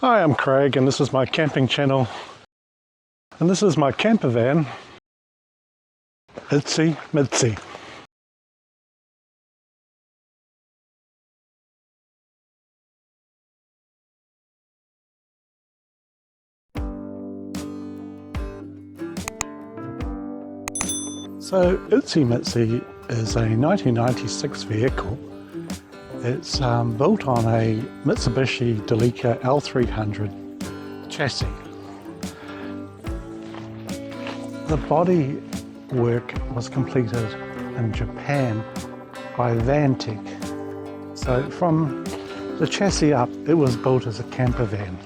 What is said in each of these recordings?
Hi, I'm Craig and this is my camping channel. And this is my camper van, Itsy Mitsi. So Itsy Mitsi is a 1996 vehicle. It's built on a Mitsubhishi L300 chassis. The body work was completed in Japan by Vantech. So from the chassis up, it was built as a camper van.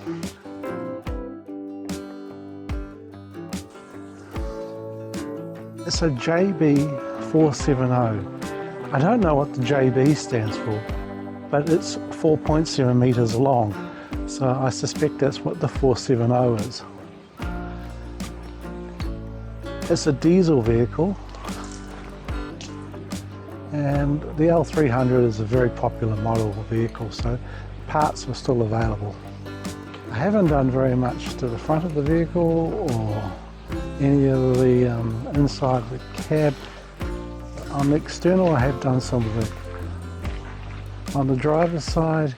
It's a JB470. I don't know what the JB stands for, but it's 4.7 meters long. So I suspect that's what the 470 is. It's a diesel vehicle, and the L300 is a very popular model of vehicle, so parts are still available. I haven't done very much to the front of the vehicle or any of the inside of the cab. On the external I have done some of it. On the driver's side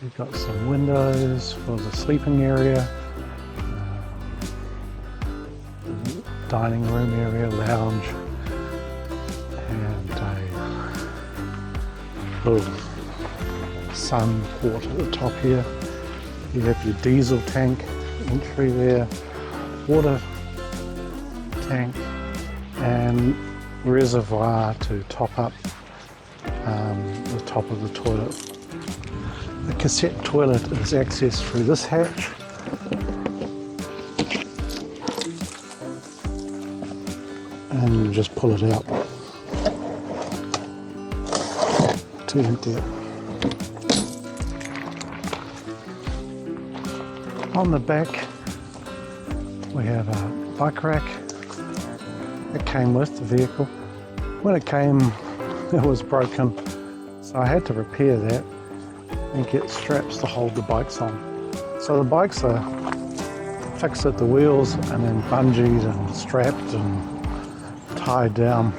you've got some windows for the sleeping area, dining room area, lounge, and a little sun port at the top here. You have your diesel tank entry there, water tank, and reservoir to top up the top of the toilet. The cassette toilet is accessed through this hatch. And you just pull it out to empty it. On the back we have a bike rack. It came with the vehicle. When it came, it was broken, so I had to repair that and get straps to hold the bikes on. So the bikes are fixed at the wheels and then bungeed and strapped and tied down.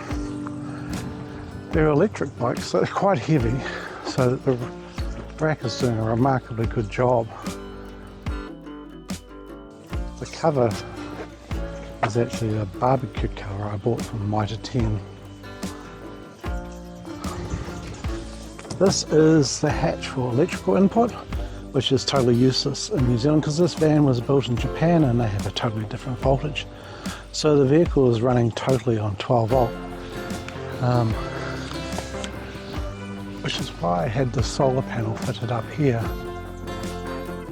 They're electric bikes, so they're quite heavy, so the rack is doing a remarkably good job. The cover is actually a barbecue cover I bought from Mitre. This is the hatch for electrical input, which is totally useless in New Zealand because this van was built in Japan and they have a totally different voltage. So the vehicle is running totally on 12 volt, which is why I had the solar panel fitted up here,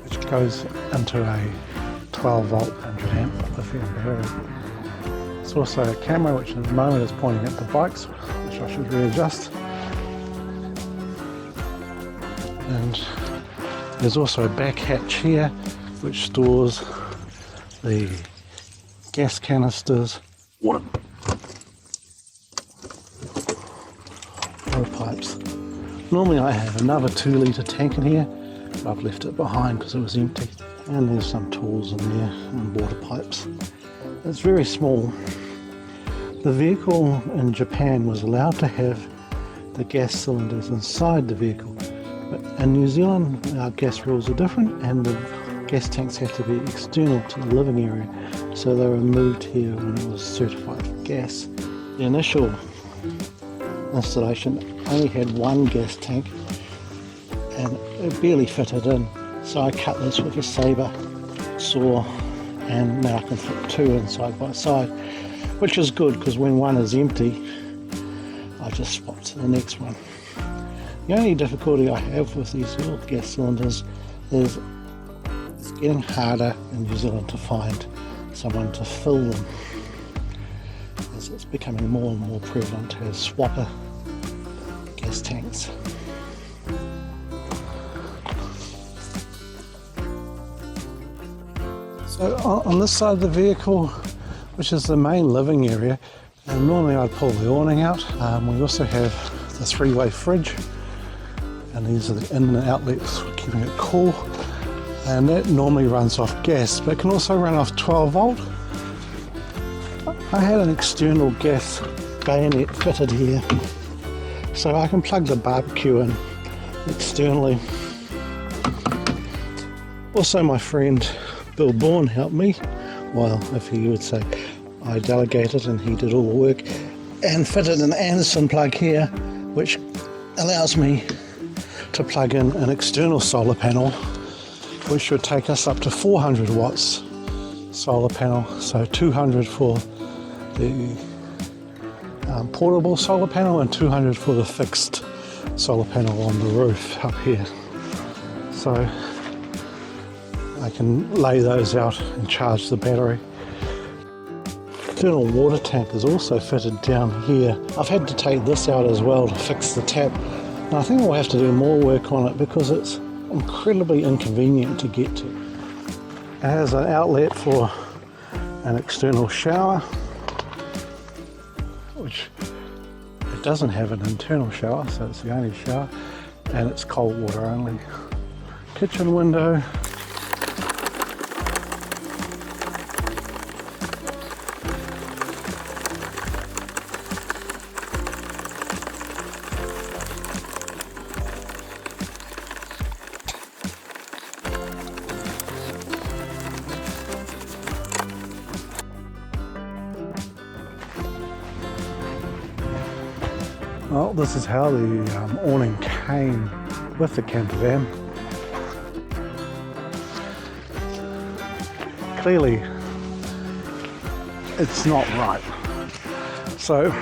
which goes into a 12 volt 100 amp lithium battery. It's also a camera which at the moment is pointing at the bikes, which I should readjust. And there's also a back hatch here which stores the gas canisters, water pipes. Normally I have another 2 litre tank in here, but I've left it behind because it was empty. And there's some tools in there and water pipes. It's very small. The vehicle in Japan was allowed to have the gas cylinders inside the vehicle, but in New Zealand our gas rules are different and the gas tanks have to be external to the living area, so they were moved here when it was certified for gas. The initial installation only had one gas tank and it barely fitted in. So I cut this with a saber saw and now I can fit 2 in side by side, which is good because when one is empty I just swap to the next one. The only difficulty I have with these little gas cylinders is it's getting harder in New Zealand to find someone to fill them, as it's becoming more and more prevalent to have swapper gas tanks. So on this side of the vehicle, which is the main living area, and normally I'd pull the awning out. We also have the 3-way fridge, and these are the in and outlets for keeping it cool. and that normally runs off gas, but can also run off 12 volt. I had an external gas bayonet fitted here, so I can plug the barbecue in externally. Also, my friend Bill Bourne helped me, well, if you would say, I delegated and he did all the work, and fitted an Anderson plug here, which allows me to plug in an external solar panel, which should take us up to 400 watts solar panel, so 200 for the portable solar panel and 200 for the fixed solar panel on the roof up here. So I can lay those out and charge the battery. External water tank is also fitted down here. I've had to take this out as well to fix the tap, and I think I'll have to do more work on it because it's incredibly inconvenient to get to. It has an outlet for an external shower, which it doesn't have an internal shower, so it's the only shower, and it's cold water only. Kitchen window. Well, this is how the awning came with the campervan. Clearly, it's not right. So,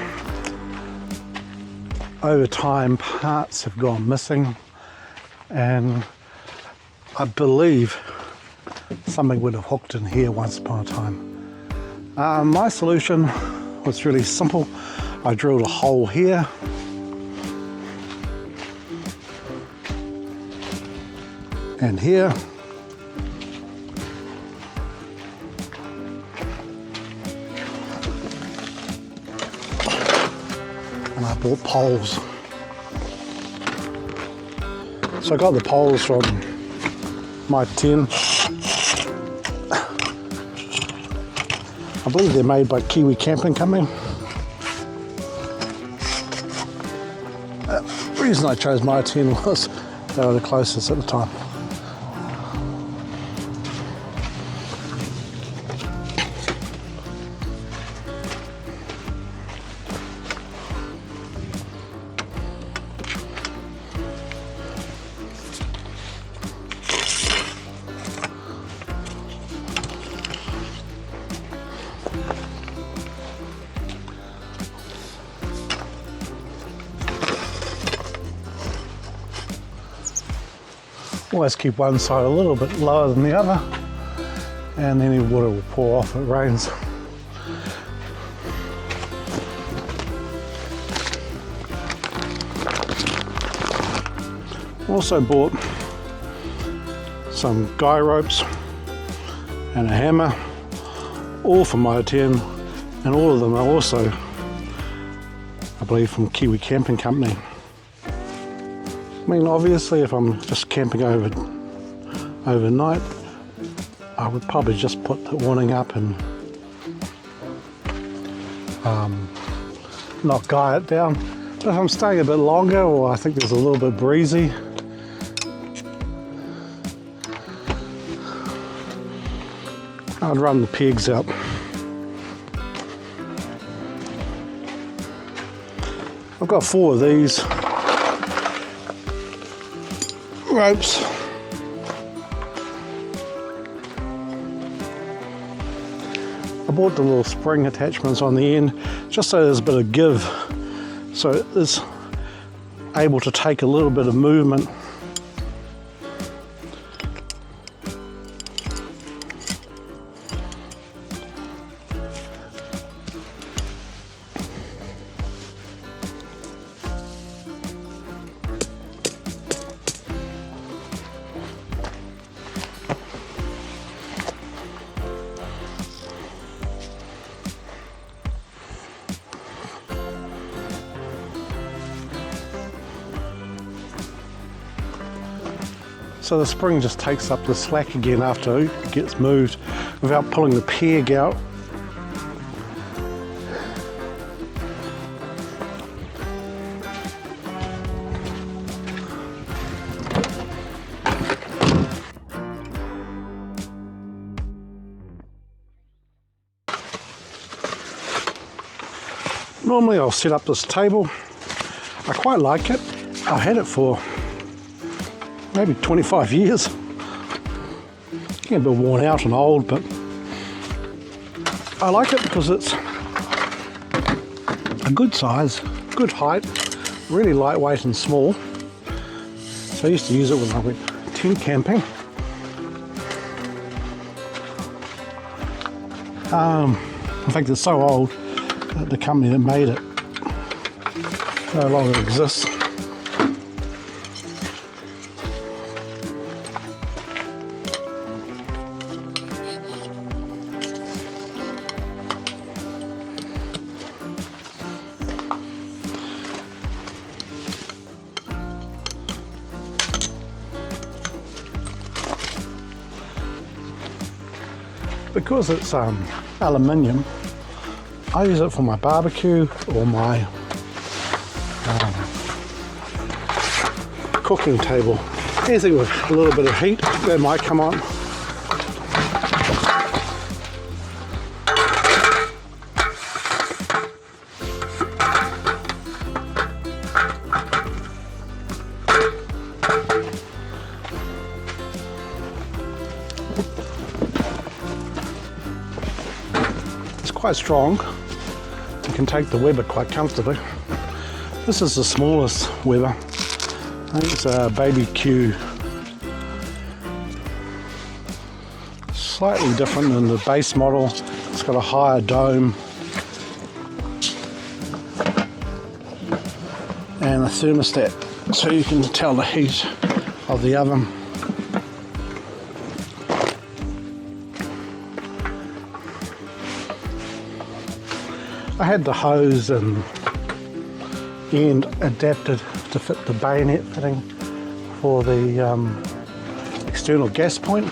over time, parts have gone missing, and I believe something would have hooked in here once upon a time. My solution was really simple. I drilled a hole here, and here, and I bought poles. So I got the poles from Mitre. I believe they're made by Kiwi Camping Company. The reason I chose Mitre was they were the closest at the time. Always keep one side a little bit lower than the other, and any water will pour off if it rains. Also bought some guy ropes and a hammer, all from Mitre, and all of them are also, I believe, from Kiwi Camping Company. I mean, obviously, if I'm just camping overnight, I would probably just put the awning up and not guy it down. But if I'm staying a bit longer, or I think there's a little bit breezy, I'd run the pegs out. I've got 4 of these ropes. I bought the little spring attachments on the end just so there's a bit of give, so it's able to take a little bit of movement. So the spring just takes up the slack again after it gets moved without pulling the peg out. Normally I'll set up this table. I quite like it. I've had it for maybe 25 years. Getting a bit worn out and old, but I like it because it's a good size, good height, really lightweight and small. So I used to use it when I went tent camping. In fact, it's so old that the company that made it no longer exists. Because it's aluminium, I use it for my barbecue or my cooking table. Anything with a little bit of heat that might come on. Quite strong. You can take the Weber quite comfortably. This is the smallest Weber. I think it's a baby Q. Slightly different than the base model. It's got a higher dome and a thermostat so you can tell the heat of the oven. I had the hose and end adapted to fit the bayonet fitting for the external gas point.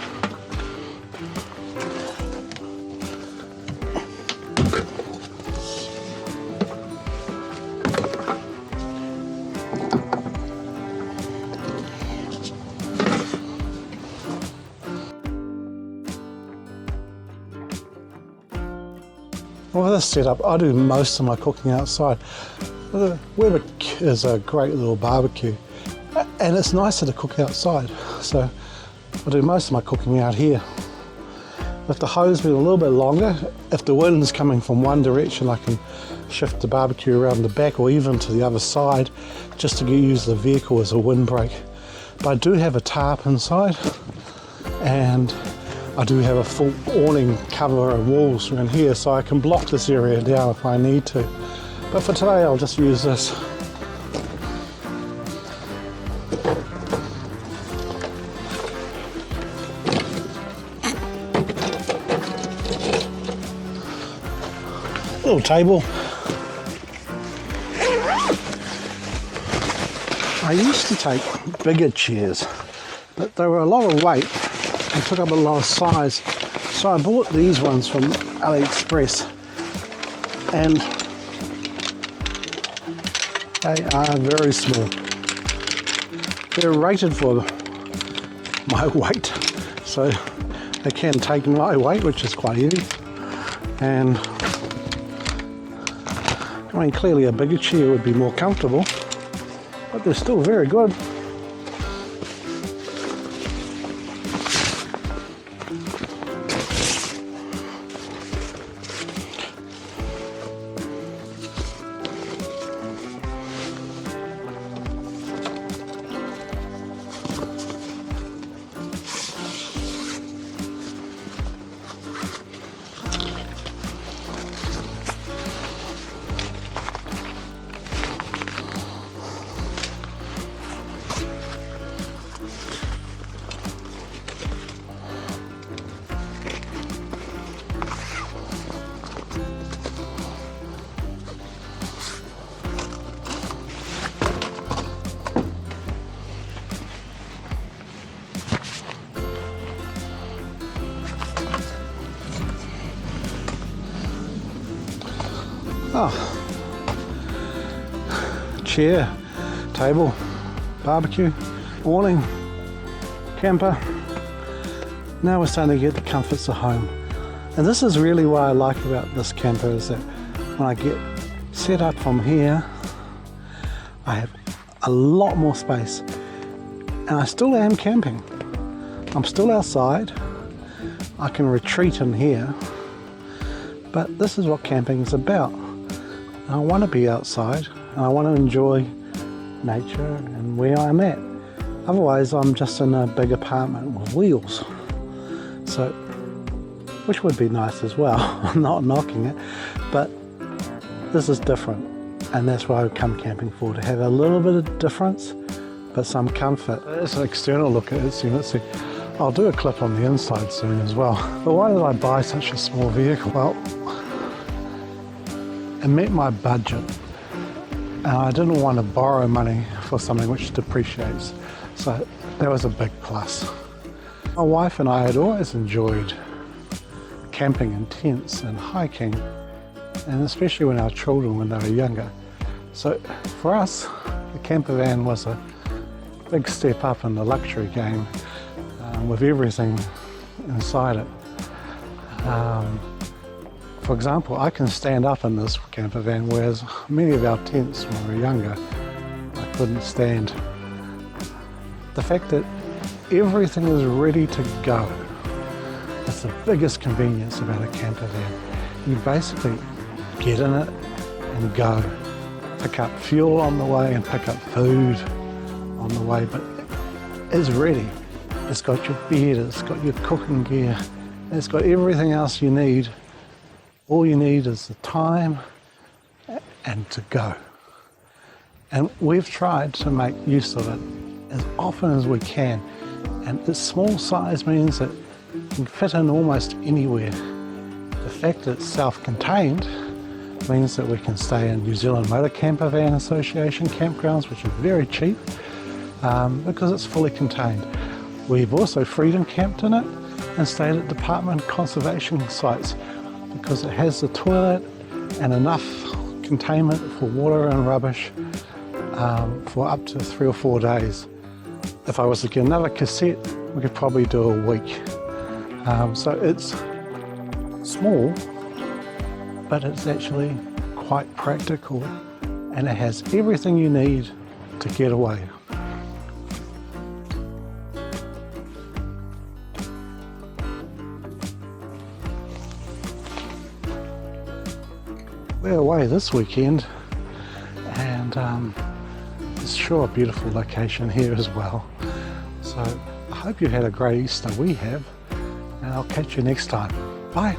With this setup, I do most of my cooking outside. The Weber is a great little barbecue, and it's nicer to cook outside, so I do most of my cooking out here. With the hose being a little bit longer, if the wind's coming from one direction, I can shift the barbecue around the back or even to the other side just to use the vehicle as a windbreak. But I do have a tarp inside, and I do have a full awning cover and walls around here, so I can block this area down if I need to. But for today I'll just use this. Little table. I used to take bigger chairs, but they were a lot of weight. They took up a lot of size, so I bought these ones from AliExpress, and they are very small. They're rated for my weight, so they can take my weight, which is quite heavy. And I mean, clearly a bigger chair would be more comfortable, but they're still very good. Oh, chair, table, barbecue, awning, camper. Now we're starting to get the comforts of home. And this is really what I like about this camper, is that when I get set up from here, I have a lot more space. And I still am camping. I'm still outside. I can retreat in here. But this is what camping is about. I want to be outside and I want to enjoy nature and where I'm at. Otherwise, I'm just in a big apartment with wheels. So, which would be nice as well. I'm not knocking it, but this is different. And that's what I come camping for, to have a little bit of difference, but some comfort. It's an external look at Itsy Mitsi. I'll do a clip on the inside soon as well. But why did I buy such a small vehicle? Well, it met my budget. And I didn't want to borrow money for something which depreciates. So that was a big plus. My wife and I had always enjoyed camping in tents and hiking, and especially when our children, when they were younger. So for us, the Campervan was a big step up in the luxury game, with everything inside it. For example, I can stand up in this Campervan, whereas many of our tents when we were younger, I couldn't stand. The fact that everything is ready to go. That's the biggest convenience about a Campervan. You basically get in it and go. Pick up fuel on the way and pick up food on the way, but it's ready. It's got your bed, it's got your cooking gear, it's got everything else you need. All you need is the time and to go. And we've tried to make use of it as often as we can. And its small size means that it can fit in almost anywhere. The fact that it's self-contained means that we can stay in New Zealand Motor Campervan Association campgrounds, which are very cheap, because it's fully contained. We've also freedom camped in it and stayed at department conservation sites because it has the toilet and enough containment for water and rubbish for up to 3 or 4 days. If I was to get another cassette, we could probably do a week. So it's small, but it's actually quite practical, and it has everything you need to get away. We're away this weekend, and it's sure a beautiful location here as well. So I hope you had a great Easter. We have, and I'll catch you next time. Bye.